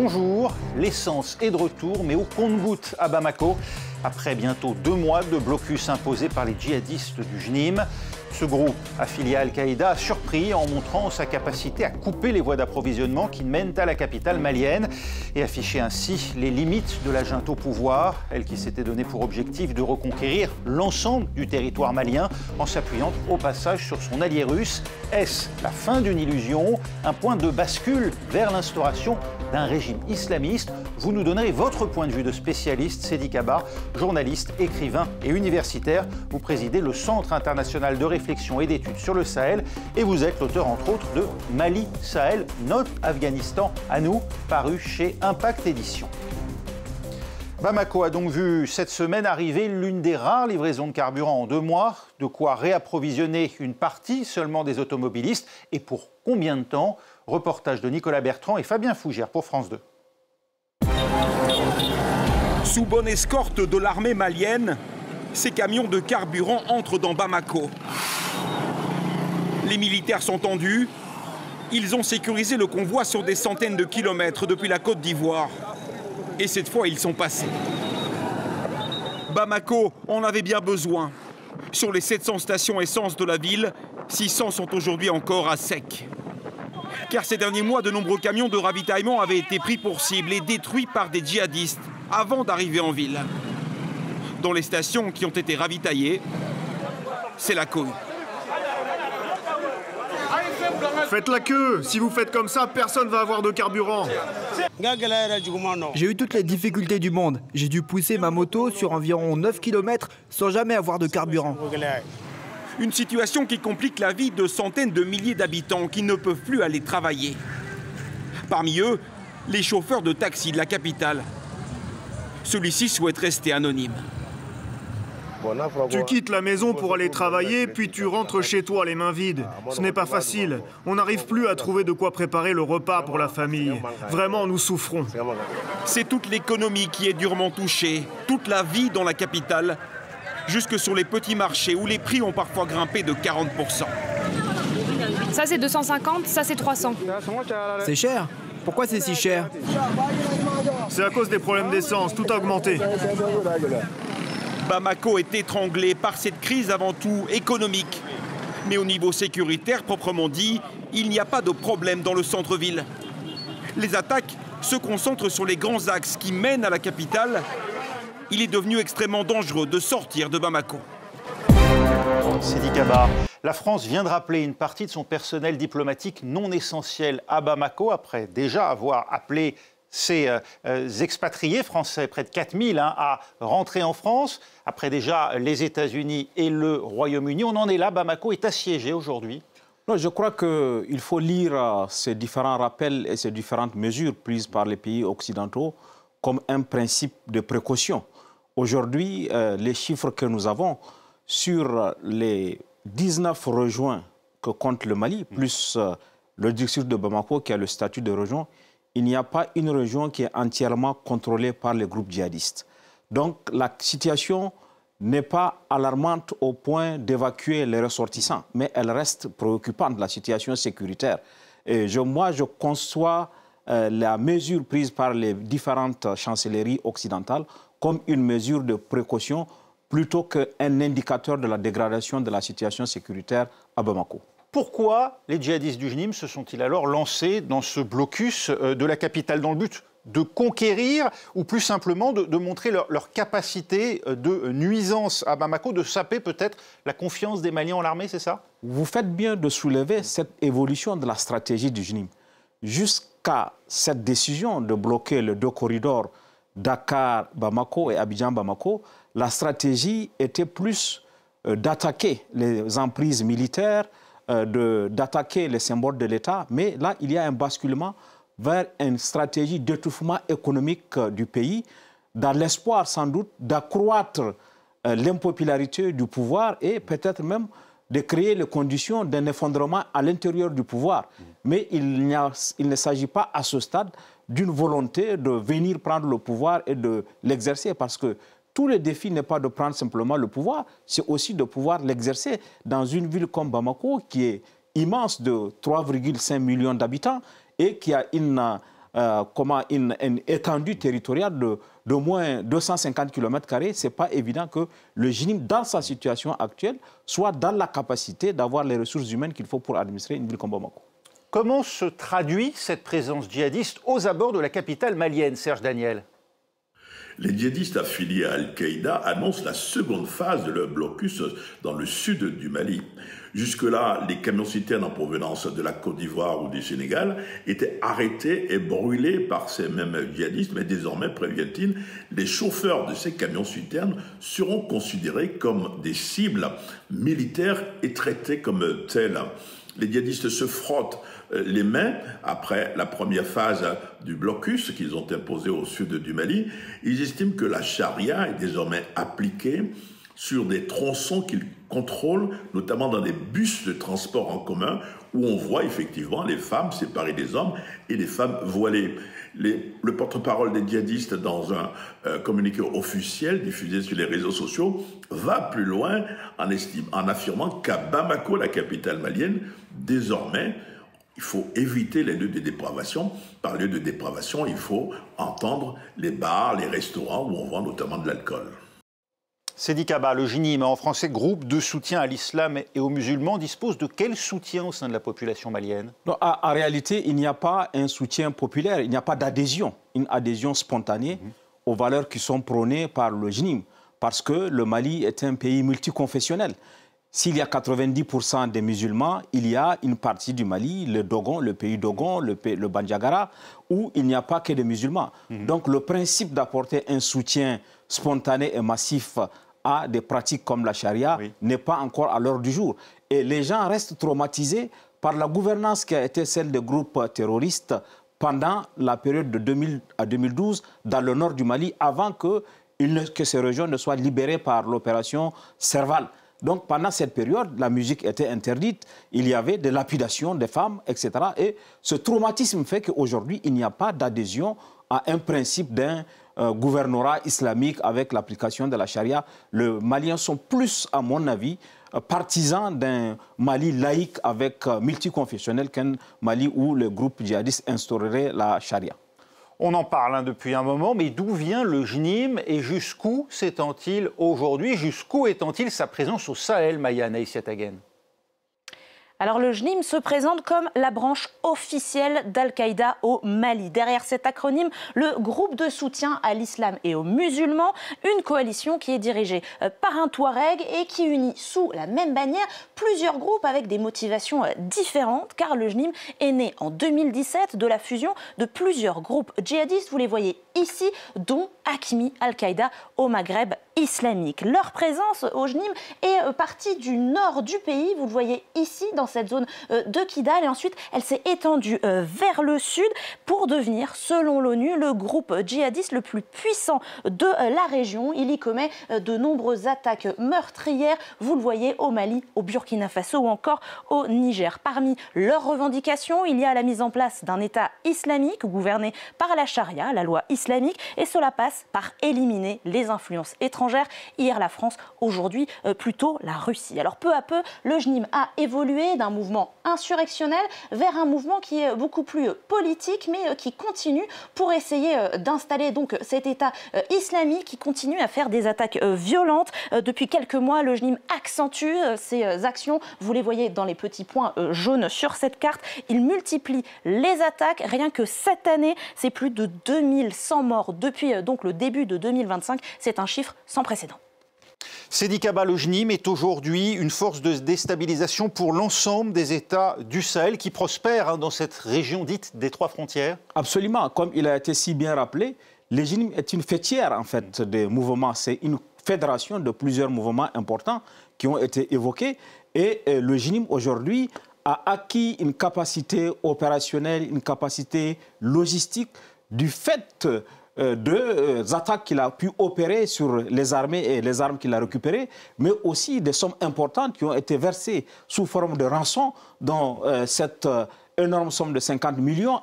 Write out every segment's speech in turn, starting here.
Bonjour, l'essence est de retour, mais au compte-gouttes à Bamako, après bientôt 2 mois de blocus imposé par les djihadistes du JNIM. Ce groupe, affilié à Al-Qaïda, a surpris en montrant sa capacité à couper les voies d'approvisionnement qui mènent à la capitale malienne et afficher ainsi les limites de la junte au pouvoir, elle qui s'était donnée pour objectif de reconquérir l'ensemble du territoire malien en s'appuyant au passage sur son allié russe. Est-ce la fin d'une illusion, un point de bascule vers l'instauration d'un régime islamiste? Vous nous donnerez votre point de vue de spécialiste. Seydi Kaba, journaliste, écrivain et universitaire. Vous présidez le Centre international de réflexion et d'études sur le Sahel et vous êtes l'auteur entre autres de Mali, Sahel, notre Afghanistan à nous, paru chez Impact Éditions. Bamako a donc vu cette semaine arriver l'une des rares livraisons de carburant en 2 mois, de quoi réapprovisionner une partie seulement des automobilistes. Et pour combien de temps? Reportage de Nicolas Bertrand et Fabien Fougère pour France 2. Sous bonne escorte de l'armée malienne, ces camions de carburant entrent dans Bamako. Les militaires sont tendus. Ils ont sécurisé le convoi sur des centaines de kilomètres depuis la Côte d'Ivoire. Et cette fois, ils sont passés. Bamako en avait bien besoin. Sur les 700 stations essence de la ville, 600 sont aujourd'hui encore à sec. Car ces derniers mois, de nombreux camions de ravitaillement avaient été pris pour cible et détruits par des djihadistes avant d'arriver en ville. Dans les stations qui ont été ravitaillées, c'est la cohue. Faites la queue. Si vous faites comme ça, personne ne va avoir de carburant. J'ai eu toutes les difficultés du monde. J'ai dû pousser ma moto sur environ 9 km sans jamais avoir de carburant. Une situation qui complique la vie de centaines de milliers d'habitants qui ne peuvent plus aller travailler. Parmi eux, les chauffeurs de taxi de la capitale. Celui-ci souhaite rester anonyme. Tu quittes la maison pour aller travailler, puis tu rentres chez toi les mains vides. Ce n'est pas facile. On n'arrive plus à trouver de quoi préparer le repas pour la famille. Vraiment, nous souffrons. C'est toute l'économie qui est durement touchée, toute la vie dans la capitale, jusque sur les petits marchés où les prix ont parfois grimpé de 40%. Ça c'est 250, ça c'est 300. C'est cher? Pourquoi c'est si cher? C'est à cause des problèmes d'essence, tout a augmenté. Bamako est étranglé par cette crise avant tout économique. Mais au niveau sécuritaire, proprement dit, il n'y a pas de problème dans le centre-ville. Les attaques se concentrent sur les grands axes qui mènent à la capitale. Il est devenu extrêmement dangereux de sortir de Bamako. Seydi Kaba, la France vient de rappeler une partie de son personnel diplomatique non essentiel à Bamako, après déjà avoir appelé ces expatriés français, près de 4000, à rentrer en France, après déjà les États-Unis et le Royaume-Uni. On en est là, Bamako est assiégé aujourd'hui. Non, je crois qu'il faut lire ces différents rappels et ces différentes mesures prises par les pays occidentaux comme un principe de précaution. Aujourd'hui, les chiffres que nous avons sur les 19 rejoints que compte le Mali, plus le district de Bamako qui a le statut de région, il n'y a pas une région qui est entièrement contrôlée par les groupes djihadistes. Donc la situation n'est pas alarmante au point d'évacuer les ressortissants, mais elle reste préoccupante, la situation sécuritaire. Et moi, je conçois la mesure prise par les différentes chancelleries occidentales comme une mesure de précaution plutôt qu'un indicateur de la dégradation de la situation sécuritaire à Bamako. Pourquoi les djihadistes du JNIM se sont-ils alors lancés dans ce blocus de la capitale dans le but de conquérir ou plus simplement de montrer leur capacité de nuisance à Bamako, de saper peut-être la confiance des Maliens en l'armée, c'est ça? Vous faites bien de soulever cette évolution de la stratégie du JNIM. Jusqu'à cette décision de bloquer les 2 corridors Dakar-Bamako et Abidjan-Bamako, la stratégie était plus d'attaquer les emprises militaires, d'attaquer les symboles de l'État, mais là, il y a un basculement vers une stratégie d'étouffement économique du pays, dans l'espoir sans doute d'accroître l'impopularité du pouvoir et peut-être même de créer les conditions d'un effondrement à l'intérieur du pouvoir. Mais il ne s'agit pas à ce stade d'une volonté de venir prendre le pouvoir et de l'exercer, parce que tout le défi n'est pas de prendre simplement le pouvoir, c'est aussi de pouvoir l'exercer dans une ville comme Bamako, qui est immense, de 3,5 millions d'habitants, et qui a une une étendue territoriale de moins 250 km², ce n'est pas évident que le JNIM, dans sa situation actuelle, soit dans la capacité d'avoir les ressources humaines qu'il faut pour administrer une ville comme Bamako. Comment se traduit cette présence djihadiste aux abords de la capitale malienne, Serge Daniel? Les djihadistes affiliés à Al-Qaïda annoncent la seconde phase de leur blocus dans le sud du Mali. Jusque-là, les camions-citernes en provenance de la Côte d'Ivoire ou du Sénégal étaient arrêtés et brûlés par ces mêmes djihadistes, mais désormais, prévient-il, les chauffeurs de ces camions-citernes seront considérés comme des cibles militaires et traités comme tels. Les djihadistes se frottent les mains après la première phase du blocus qu'ils ont imposé au sud du Mali. Ils estiment que la charia est désormais appliquée sur des tronçons qu'ils contrôlent, notamment dans des bus de transport en commun, où on voit effectivement les femmes séparées des hommes et les femmes voilées. Le porte-parole des djihadistes, dans un communiqué officiel diffusé sur les réseaux sociaux, va plus loin en affirmant qu'à Bamako, la capitale malienne, désormais, il faut éviter les lieux de dépravation. Par lieu de dépravation, il faut entendre les bars, les restaurants où on vend notamment de l'alcool. Sedi Kaba, le JNIM, en français groupe de soutien à l'islam et aux musulmans, dispose de quel soutien au sein de la population malienne? Non, en réalité, il n'y a pas un soutien populaire, il n'y a pas d'adhésion, une adhésion spontanée aux valeurs qui sont prônées par le JNIM, parce que le Mali est un pays multiconfessionnel. S'il y a 90% des musulmans, il y a une partie du Mali, le Dogon, le pays Dogon, le Bandiagara, où il n'y a pas que des musulmans. Donc le principe d'apporter un soutien spontané et massif à des pratiques comme la charia n'est pas encore à l'ordre du jour. Et les gens restent traumatisés par la gouvernance qui a été celle des groupes terroristes pendant la période de 2000 à 2012 dans le nord du Mali, avant que ces régions ne soient libérées par l'opération Serval. Donc pendant cette période, la musique était interdite, il y avait des lapidations des femmes, etc. Et ce traumatisme fait qu'aujourd'hui, il n'y a pas d'adhésion à un principe d'un gouvernorat islamique avec l'application de la charia. Les Maliens sont plus, à mon avis, partisans d'un Mali laïque avec multiconfessionnel qu'un Mali où le groupe djihadiste instaurerait la charia. On en parle depuis un moment, mais d'où vient le JNIM et jusqu'où s'étend-il aujourd'hui? Jusqu'où étend-il sa présence au Sahel, Maya Naïsiatagen? Alors le JNIM se présente comme la branche officielle d'Al-Qaïda au Mali. Derrière cet acronyme, le groupe de soutien à l'islam et aux musulmans, une coalition qui est dirigée par un Touareg et qui unit sous la même bannière plusieurs groupes avec des motivations différentes, car le JNIM est né en 2017 de la fusion de plusieurs groupes djihadistes, vous les voyez ici, dont Hakimi Al-Qaïda au Maghreb islamique. Leur présence au JNIM est partie du nord du pays, vous le voyez ici, dans cette zone de Kidal, et ensuite elle s'est étendue vers le sud pour devenir, selon l'ONU, le groupe djihadiste le plus puissant de la région. Il y commet de nombreuses attaques meurtrières, vous le voyez, au Mali, au Burkina Faso ou encore au Niger. Parmi leurs revendications, il y a la mise en place d'un État islamique gouverné par la charia, la loi islamique, et cela passe par éliminer les influences étrangères. Hier la France, aujourd'hui plutôt la Russie. Alors peu à peu, le JNIM a évolué d'un mouvement insurrectionnel vers un mouvement qui est beaucoup plus politique, mais qui continue pour essayer d'installer donc cet État islamique qui continue à faire des attaques violentes. Depuis quelques mois, le JNIM accentue ses actions. Vous les voyez dans les petits points jaunes sur cette carte. Il multiplie les attaques. Rien que cette année, c'est plus de 2100 morts depuis donc le début de 2025. C'est un chiffre sans précédent. Sedi Kaba, le JNIM est aujourd'hui une force de déstabilisation pour l'ensemble des États du Sahel qui prospèrent dans cette région dite des trois frontières. Absolument. Comme il a été si bien rappelé, le JNIM est une fêtière en fait des mouvements. C'est une fédération de plusieurs mouvements importants qui ont été évoqués. Et le JNIM aujourd'hui a acquis une capacité opérationnelle, une capacité logistique du fait des attaques qu'il a pu opérer sur les armées et les armes qu'il a récupérées, mais aussi des sommes importantes qui ont été versées sous forme de rançon, dont cette énorme somme de 50 millions.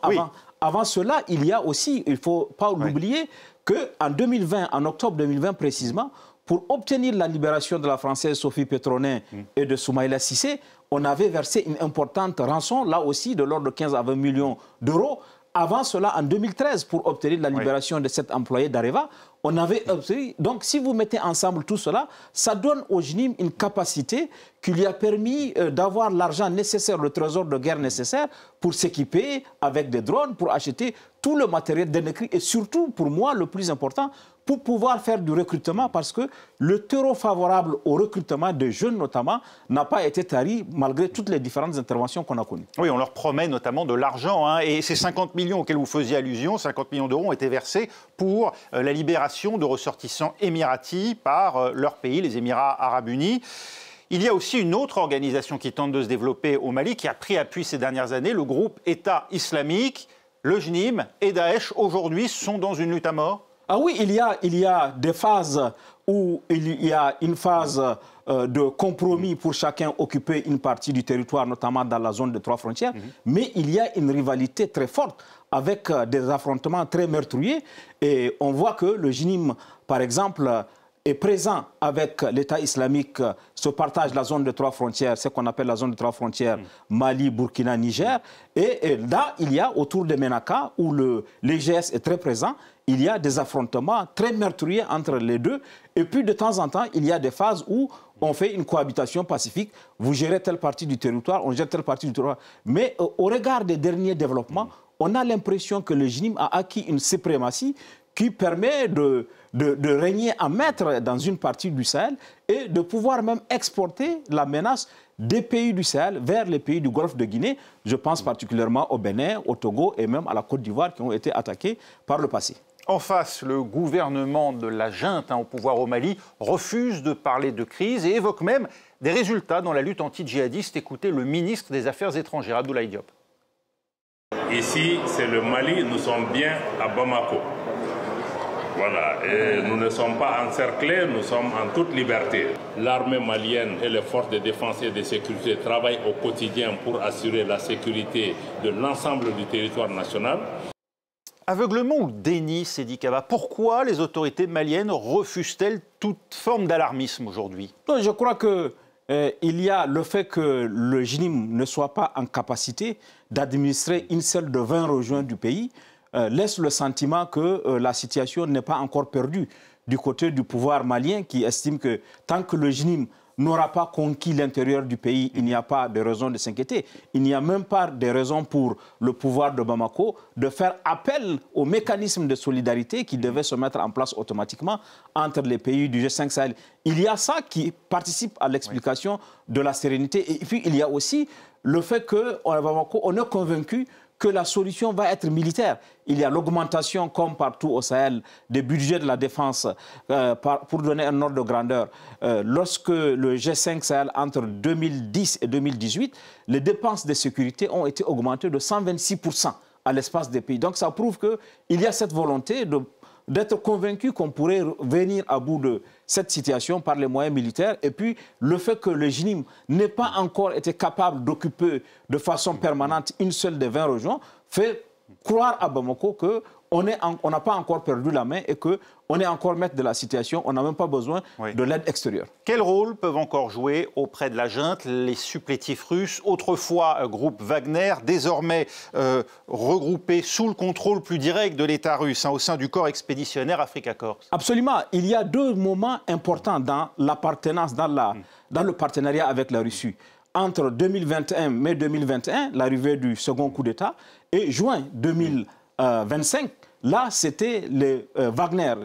Avant cela, il y a aussi, il ne faut pas l'oublier, qu'en 2020, en octobre 2020 précisément, pour obtenir la libération de la Française Sophie Petronet et de Soumaïla Cissé, on avait versé une importante rançon, là aussi de l'ordre de 15 à 20 millions d'euros, avant cela, en 2013, pour obtenir la libération de cet employé d'Areva, on avait obtenu. Donc, si vous mettez ensemble tout cela, ça donne au JNIM une capacité qui lui a permis d'avoir l'argent nécessaire, le trésor de guerre nécessaire pour s'équiper avec des drones, pour acheter tout le matériel d'Enecri et surtout, pour moi, le plus important, pour pouvoir faire du recrutement parce que le terreau favorable au recrutement de jeunes notamment n'a pas été tari malgré toutes les différentes interventions qu'on a connues. Oui, on leur promet notamment de l'argent hein, et ces 50 millions auxquels vous faisiez allusion, 50 millions d'euros ont été versés pour la libération de ressortissants émiratis par leur pays, les Émirats Arabes Unis. Il y a aussi une autre organisation qui tente de se développer au Mali, qui a pris appui ces dernières années, le groupe État islamique. Le JNIM et Daesh, aujourd'hui, sont dans une lutte à mort? Ah oui, il y a des phases où il y a une phase de compromis pour chacun occuper une partie du territoire, notamment dans la zone de 3 frontières, mais il y a une rivalité très forte avec des affrontements très meurtriers. Et on voit que le JNIM, par exemple, est présent avec l'État islamique, se partage la zone de 3 frontières, ce qu'on appelle la zone de 3 frontières, Mali, Burkina, Niger. Et là, il y a autour de Ménaka, où l'EGS est très présent, il y a des affrontements très meurtriers entre les deux. Et puis, de temps en temps, il y a des phases où on fait une cohabitation pacifique. Vous gérez telle partie du territoire, on gère telle partie du territoire. Mais au regard des derniers développements, on a l'impression que le JNIM a acquis une suprématie qui permet de régner en maître dans une partie du Sahel et de pouvoir même exporter la menace des pays du Sahel vers les pays du Golfe de Guinée. Je pense particulièrement au Bénin, au Togo et même à la Côte d'Ivoire qui ont été attaqués par le passé. En face, le gouvernement de la junte au pouvoir au Mali refuse de parler de crise et évoque même des résultats dans la lutte anti-djihadiste. Écoutez le ministre des Affaires étrangères, Abdoulaye Diop. Ici, c'est le Mali, nous sommes bien à Bamako. Voilà, et nous ne sommes pas encerclés, nous sommes en toute liberté. L'armée malienne et les forces de défense et de sécurité travaillent au quotidien pour assurer la sécurité de l'ensemble du territoire national. Aveuglement ou déni, Seydi Kaba, pourquoi les autorités maliennes refusent-elles toute forme d'alarmisme aujourd'hui? Je crois que il y a le fait que le JNIM ne soit pas en capacité d'administrer une seule de 20 régions du pays laisse le sentiment que la situation n'est pas encore perdue du côté du pouvoir malien qui estime que tant que le JNIM n'aura pas conquis l'intérieur du pays, il n'y a pas de raison de s'inquiéter. Il n'y a même pas de raison pour le pouvoir de Bamako de faire appel au mécanisme de solidarité qui devait se mettre en place automatiquement entre les pays du G5 Sahel. Il y a ça qui participe à l'explication de la sérénité. Et puis, il y a aussi le fait qu'à Bamako, on est convaincu que la solution va être militaire. Il y a l'augmentation, comme partout au Sahel, des budgets de la défense pour donner un ordre de grandeur. Lorsque le G5 Sahel, entre 2010 et 2018, les dépenses de sécurité ont été augmentées de 126% à l'espace des pays. Donc ça prouve qu'il y a cette volonté d'être convaincu qu'on pourrait venir à bout de cette situation par les moyens militaires. Et puis, le fait que le JNIM n'ait pas encore été capable d'occuper de façon permanente une seule des 20 régions fait croire à Bamako qu'on n'a pas encore perdu la main et qu'on est encore maître de la situation. On n'a même pas besoin de l'aide extérieure. Quel rôle peuvent encore jouer auprès de la junte les supplétifs russes, autrefois groupe Wagner, désormais regroupés sous le contrôle plus direct de l'État russe au sein du corps expéditionnaire Africa Corps? Absolument. Il y a deux moments importants dans l'appartenance, dans le partenariat avec la Russie. Entre 2021, mai 2021, l'arrivée du second coup d'État, et juin 2025, là, c'était les Wagner,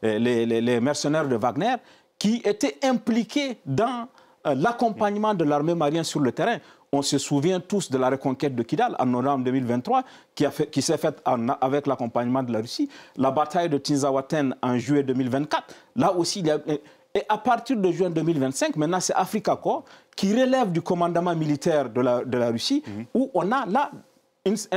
les mercenaires de Wagner, qui étaient impliqués dans l'accompagnement de l'armée malienne sur le terrain. On se souvient tous de la reconquête de Kidal en novembre 2023, qui s'est faite avec l'accompagnement de la Russie. La bataille de Tinzaouaten en juillet 2024. Là aussi, il y a... Et à partir de juin 2025, maintenant, c'est Africa Corps qui relève du commandement militaire de la Russie, où on a là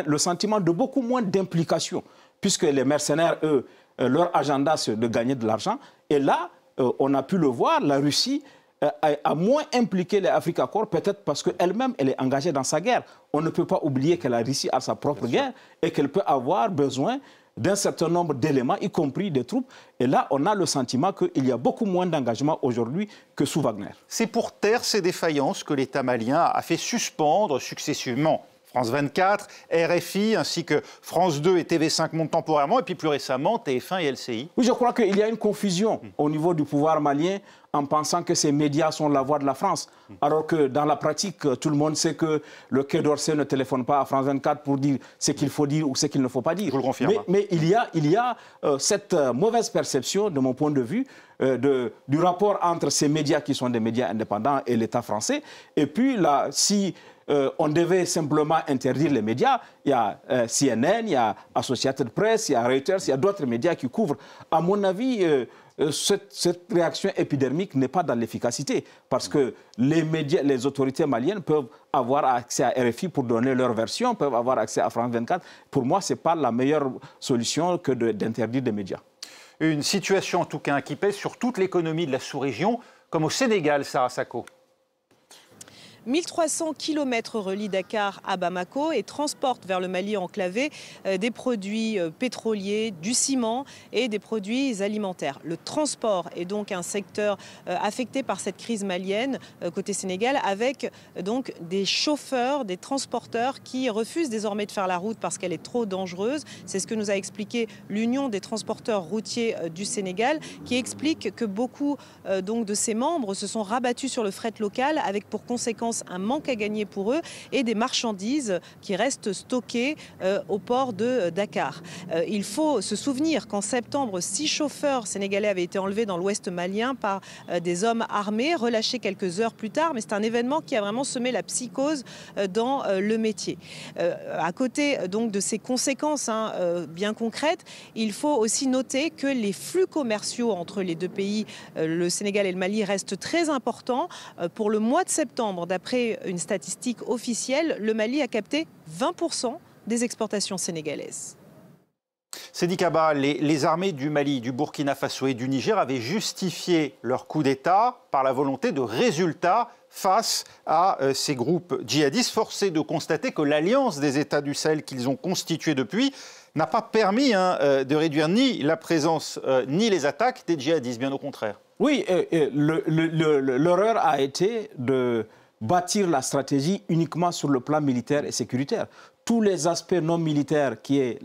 le sentiment de beaucoup moins d'implication, puisque les mercenaires, eux, leur agenda, c'est de gagner de l'argent. Et là, on a pu le voir, la Russie a moins impliqué les Africa Corps, peut-être parce qu'elle-même, elle est engagée dans sa guerre. On ne peut pas oublier que la Russie a sa propre guerre et qu'elle peut avoir besoin d'un certain nombre d'éléments, y compris des troupes. Et là, on a le sentiment qu'il y a beaucoup moins d'engagement aujourd'hui que sous Wagner. C'est pour taire ces défaillances que l'État malien a fait suspendre successivement France 24, RFI, ainsi que France 2 et TV5 montent temporairement, et puis plus récemment, TF1 et LCI. Oui, je crois qu'il y a une confusion au niveau du pouvoir malien en pensant que ces médias sont la voix de la France. Alors que dans la pratique, tout le monde sait que le Quai d'Orsay ne téléphone pas à France 24 pour dire ce qu'il faut dire ou ce qu'il ne faut pas dire. Je vous le confirme. Mais il y a cette mauvaise perception, de mon point de vue, du rapport entre ces médias qui sont des médias indépendants et l'État français. Et puis là, si on devait simplement interdire les médias, il y a CNN, il y a Associated Press, il y a Reuters, il y a d'autres médias qui couvrent. À mon avis, cette réaction épidermique n'est pas dans l'efficacité, parce que les médias, les autorités maliennes peuvent avoir accès à RFI pour donner leur version, peuvent avoir accès à France 24. Pour moi, ce n'est pas la meilleure solution que d'interdire des médias. Une situation en tout cas qui pèse sur toute l'économie de la sous-région, comme au Sénégal, Sarah Sako. 1300 km relient Dakar à Bamako et transportent vers le Mali enclavé des produits pétroliers, du ciment et des produits alimentaires. Le transport est donc un secteur affecté par cette crise malienne côté Sénégal, avec donc des chauffeurs, des transporteurs qui refusent désormais de faire la route parce qu'elle est trop dangereuse. C'est ce que nous a expliqué l'Union des transporteurs routiers du Sénégal, qui explique que beaucoup donc de ses membres se sont rabattus sur le fret local, avec pour conséquence un manque à gagner pour eux et des marchandises qui restent stockées au port de Dakar. Il faut se souvenir qu'en septembre, 6 chauffeurs sénégalais avaient été enlevés dans l'ouest malien par des hommes armés, relâchés quelques heures plus tard, mais c'est un événement qui a vraiment semé la psychose dans le métier. À côté donc de ces conséquences bien concrètes, il faut aussi noter que les flux commerciaux entre les deux pays, le Sénégal et le Mali, restent très importants. Pour le mois de septembre, d'après une statistique officielle, le Mali a capté 20% des exportations sénégalaises. Seydi Kaba, les armées du Mali, du Burkina Faso et du Niger avaient justifié leur coup d'État par la volonté de résultats face à ces groupes djihadistes. Force est de constater que l'alliance des États du Sahel qu'ils ont constituée depuis n'a pas permis de réduire ni la présence ni les attaques des djihadistes, bien au contraire. Oui, l'erreur a été de bâtir la stratégie uniquement sur le plan militaire et sécuritaire. Tous les aspects non militaires, qui est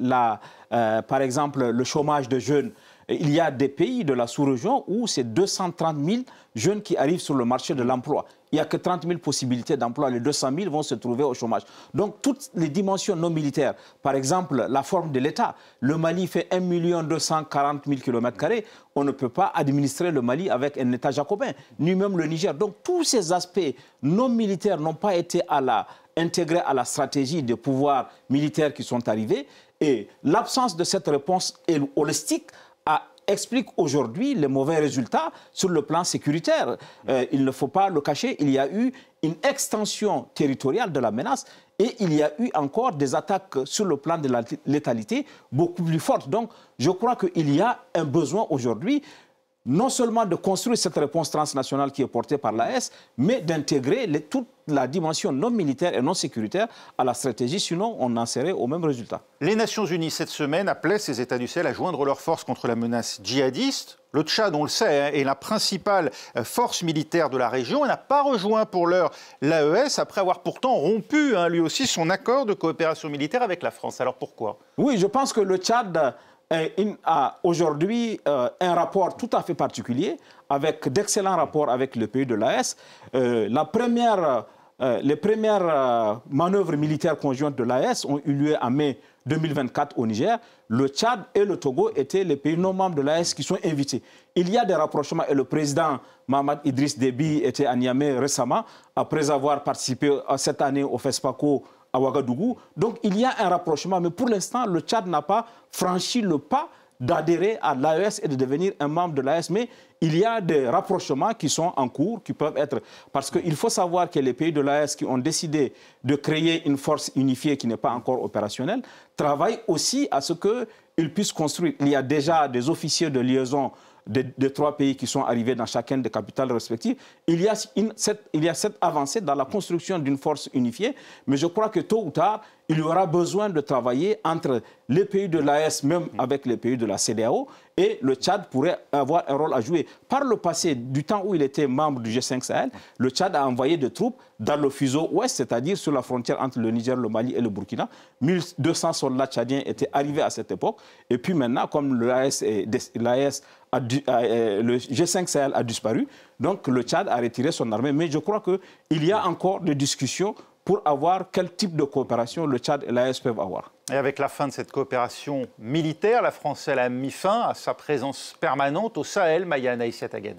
par exemple le chômage de jeunes, il y a des pays de la sous-région où c'est 230 000 jeunes qui arrivent sur le marché de l'emploi. Il n'y a que 30 000 possibilités d'emploi, les 200 000 vont se trouver au chômage. Donc toutes les dimensions non militaires, par exemple la forme de l'État, le Mali fait 1 240 000 km², on ne peut pas administrer le Mali avec un État jacobin, ni même le Niger. Donc tous ces aspects non militaires n'ont pas été intégrés à la stratégie des pouvoirs militaires qui sont arrivés, et l'absence de cette réponse holistique explique aujourd'hui les mauvais résultats sur le plan sécuritaire. Il ne faut pas le cacher, il y a eu une extension territoriale de la menace et il y a eu encore des attaques sur le plan de la létalité beaucoup plus fortes. Donc je crois qu'il y a un besoin aujourd'hui non seulement de construire cette réponse transnationale qui est portée par l'AES, mais d'intégrer toute la dimension non militaire et non sécuritaire à la stratégie, sinon on en serait au même résultat. Les Nations Unies, cette semaine, appelaient ces États du Sahel à joindre leurs forces contre la menace djihadiste. Le Tchad, on le sait, est la principale force militaire de la région. Elle n'a pas rejoint pour l'heure l'AES, après avoir pourtant rompu lui aussi son accord de coopération militaire avec la France. Alors pourquoi? Oui, je pense que le Tchad a aujourd'hui un rapport tout à fait particulier, avec d'excellents rapports avec le pays de l'AES. Les premières manœuvres militaires conjointes de l'AES ont eu lieu en mai 2024 au Niger. Le Tchad et le Togo étaient les pays non membres de l'AES qui sont invités. Il y a des rapprochements et le président Mahamat Idriss Déby était à Niamey récemment, après avoir participé cette année au FESPACO à Ouagadougou. Donc il y a un rapprochement, mais pour l'instant, le Tchad n'a pas franchi le pas d'adhérer à l'AES et de devenir un membre de l'AES, mais il y a des rapprochements qui sont en cours, qui peuvent être... Parce qu'il faut savoir que les pays de l'AES qui ont décidé de créer une force unifiée qui n'est pas encore opérationnelle, travaillent aussi à ce qu'ils puissent construire. Il y a déjà des officiers de liaison des 3 pays qui sont arrivés dans chacune des capitales respectives, il y a cette avancée dans la construction d'une force unifiée, mais je crois que tôt ou tard, il y aura besoin de travailler entre les pays de l'AES, même avec les pays de la CEDEAO, et le Tchad pourrait avoir un rôle à jouer. Par le passé, du temps où il était membre du G5 Sahel, le Tchad a envoyé des troupes dans le fuseau ouest, c'est-à-dire sur la frontière entre le Niger, le Mali et le Burkina. 1200 soldats tchadiens étaient arrivés à cette époque. Et puis maintenant, comme le G5 Sahel a disparu, donc le Tchad a retiré son armée. Mais je crois qu'il y a encore des discussions pour avoir quel type de coopération le Tchad et l'AES peuvent avoir. Et avec la fin de cette coopération militaire, la France elle a mis fin à sa présence permanente au Sahel, Maya Anaïs Yattagen.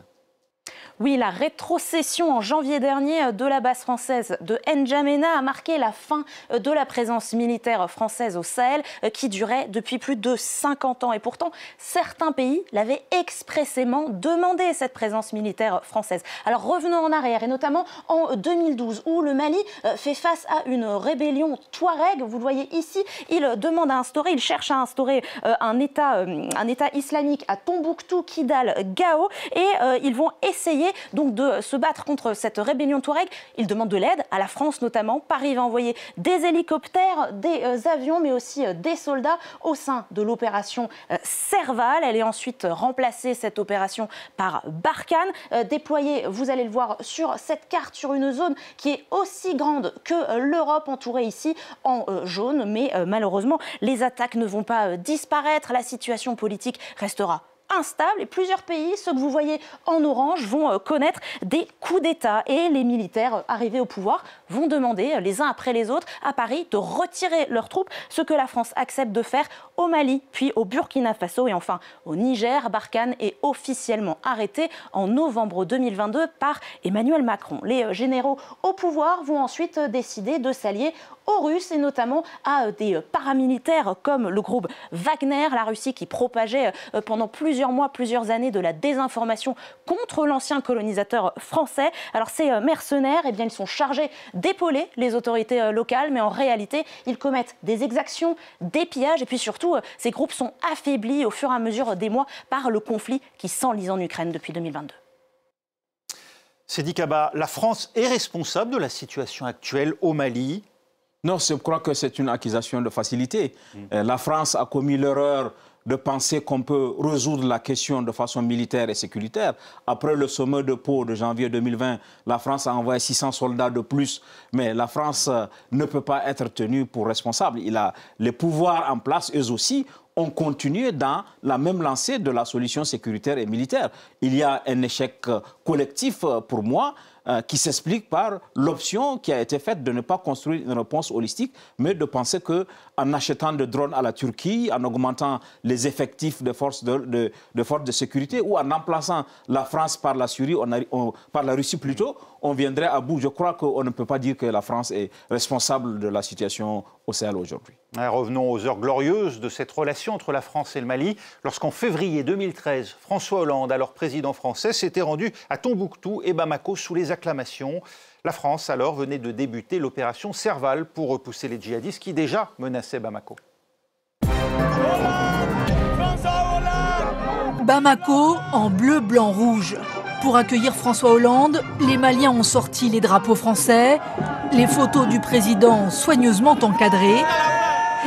Oui, la rétrocession en janvier dernier de la base française de N'Djamena a marqué la fin de la présence militaire française au Sahel qui durait depuis plus de 50 ans. Et pourtant, certains pays l'avaient expressément demandé, cette présence militaire française. Alors revenons en arrière, et notamment en 2012, où le Mali fait face à une rébellion touareg. Vous le voyez ici, il cherche à instaurer un État islamique à Tombouctou, Kidal, Gao, et ils vont essayer donc de se battre contre cette rébellion touareg. Ils demandent de l'aide à la France notamment. Paris va envoyer des hélicoptères, des avions, mais aussi des soldats au sein de l'opération Serval. Elle est ensuite remplacée, cette opération, par Barkhane, déployée, vous allez le voir sur cette carte, sur une zone qui est aussi grande que l'Europe, entourée ici en jaune. Mais malheureusement, les attaques ne vont pas disparaître. La situation politique restera instable, et plusieurs pays, ceux que vous voyez en orange, vont connaître des coups d'État, et les militaires arrivés au pouvoir vont demander les uns après les autres à Paris de retirer leurs troupes, ce que la France accepte de faire au Mali, puis au Burkina Faso et enfin au Niger. Barkhane est officiellement arrêté en novembre 2022 par Emmanuel Macron. Les généraux au pouvoir vont ensuite décider de s'allier aux Russes, et notamment à des paramilitaires comme le groupe Wagner, la Russie qui propageait pendant plusieurs mois, plusieurs années de la désinformation contre l'ancien colonisateur français. Alors ces mercenaires, eh bien, ils sont chargés d'épauler les autorités locales, mais en réalité, ils commettent des exactions, des pillages, et puis surtout, ces groupes sont affaiblis au fur et à mesure des mois par le conflit qui s'enlise en Ukraine depuis 2022. Seydi Kaba, la France est responsable de la situation actuelle au Mali? Non, je crois que c'est une accusation de facilité. La France a commis l'erreur de penser qu'on peut résoudre la question de façon militaire et sécuritaire. Après le sommet de Pau de janvier 2020, la France a envoyé 600 soldats de plus, mais la France ne peut pas être tenue pour responsable. Il a les pouvoirs en place, eux aussi, ont continué dans la même lancée de la solution sécuritaire et militaire. Il y a un échec collectif pour moi, qui s'explique par l'option qui a été faite de ne pas construire une réponse holistique, mais de penser qu'en achetant des drones à la Turquie, en augmentant les effectifs de forces de sécurité, ou en remplaçant la France par la Syrie, par la Russie plutôt, on viendrait à bout. Je crois qu'on ne peut pas dire que la France est responsable de la situation au Sahel aujourd'hui. Revenons aux heures glorieuses de cette relation entre la France et le Mali, lorsqu'en février 2013, François Hollande, alors président français, s'était rendu à Tombouctou et Bamako sous les acclamations. La France, alors, venait de débuter l'opération Serval pour repousser les djihadistes qui déjà menaçaient Bamako. Bamako en bleu, blanc, rouge. Pour accueillir François Hollande, les Maliens ont sorti les drapeaux français, les photos du président soigneusement encadrées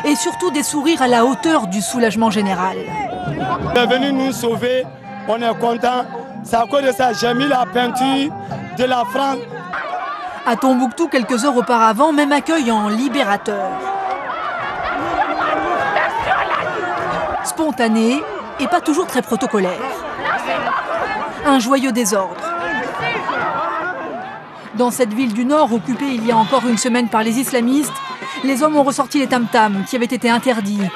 et surtout des sourires à la hauteur du soulagement général. Il est venu nous sauver, on est content. C'est à cause de ça j'ai mis la peinture de la France. À Tombouctou, quelques heures auparavant, même accueil en libérateur. Spontané et pas toujours très protocolaire. Un joyeux désordre. Dans cette ville du Nord, occupée il y a encore une semaine par les islamistes, les hommes ont ressorti les tam-tams qui avaient été interdits.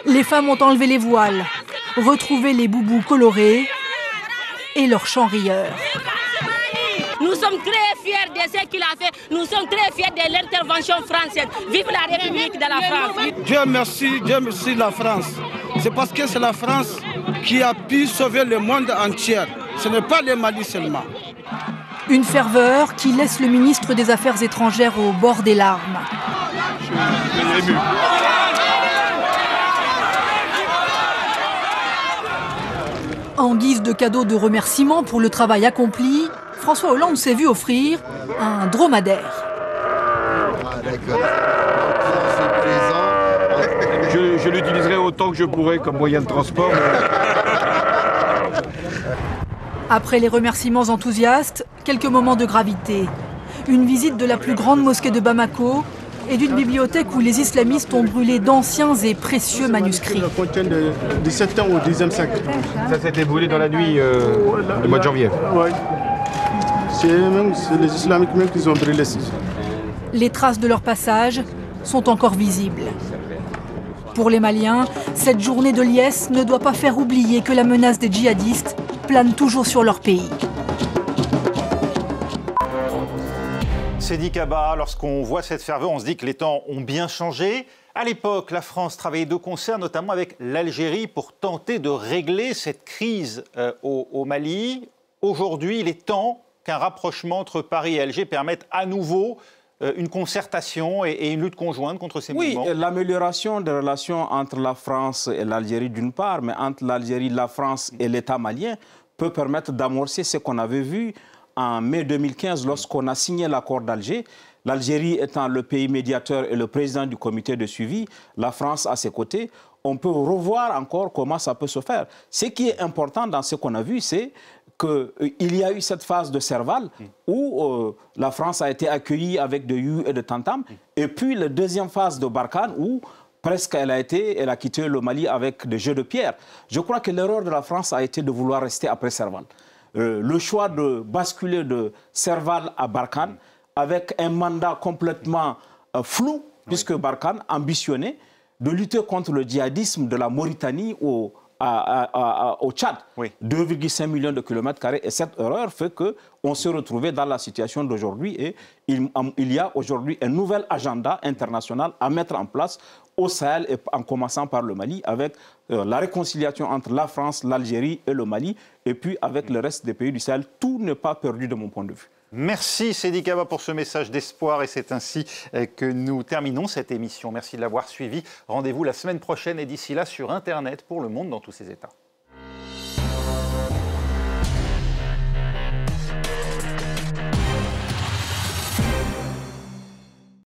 Les femmes ont enlevé les voiles, retrouvé les boubous colorés et leurs chants rieurs. Nous sommes très fiers de ce qu'il a fait. Nous sommes très fiers de l'intervention française. Vive la République de la France. Dieu merci la France. C'est parce que c'est la France qui a pu sauver le monde entier. Ce n'est pas le Mali seulement. Une ferveur qui laisse le ministre des Affaires étrangères au bord des larmes. En guise de cadeau de remerciement pour le travail accompli, François Hollande s'est vu offrir un dromadaire. Je l'utiliserai autant que je pourrai comme moyen de transport. Après les remerciements enthousiastes, quelques moments de gravité. Une visite de la plus grande mosquée de Bamako et d'une bibliothèque où les islamistes ont brûlé d'anciens et précieux manuscrits. Ça contient de 17 ans au 10e siècle. Ça s'était brûlé dans la nuit du mois de janvier. Oui. C'est les islamiques même qui ont brûlé. Les traces de leur passage sont encore visibles. Pour les Maliens, cette journée de liesse ne doit pas faire oublier que la menace des djihadistes plane toujours sur leur pays. Seydi Kaba, lorsqu'on voit cette ferveur, on se dit que les temps ont bien changé. À l'époque, la France travaillait de concert, notamment avec l'Algérie, pour tenter de régler cette crise au Mali. Aujourd'hui, il est temps qu'un rapprochement entre Paris et Alger permette à nouveau une concertation et une lutte conjointe contre ces mouvements. Oui, l'amélioration des relations entre la France et l'Algérie d'une part, mais entre l'Algérie, la France et l'État malien peut permettre d'amorcer ce qu'on avait vu en mai 2015 lorsqu'on a signé l'accord d'Alger. L'Algérie étant le pays médiateur et le président du comité de suivi, la France à ses côtés, on peut revoir encore comment ça peut se faire. Ce qui est important dans ce qu'on a vu, c'est qu'il y a eu cette phase de Serval où la France a été accueillie avec de you et de tam-tam. Et puis la deuxième phase de Barkhane où presque elle a quitté le Mali avec des jeux de pierre. Je crois que l'erreur de la France a été de vouloir rester après Serval. Le choix de basculer de Serval à Barkhane avec un mandat complètement flou, puisque Barkhane ambitionnait de lutter contre le djihadisme de la Mauritanie au Tchad, 2,5 millions de kilomètres carrés. Et cette erreur fait qu'on s'est retrouvé dans la situation d'aujourd'hui et il y a aujourd'hui un nouvel agenda international à mettre en place au Sahel, et en commençant par le Mali, avec la réconciliation entre la France, l'Algérie et le Mali, et puis avec le reste des pays du Sahel. Tout n'est pas perdu de mon point de vue. Merci Seydi Kaba pour ce message d'espoir et c'est ainsi que nous terminons cette émission. Merci de l'avoir suivi. Rendez-vous la semaine prochaine et d'ici là sur Internet pour Le Monde dans tous ses états.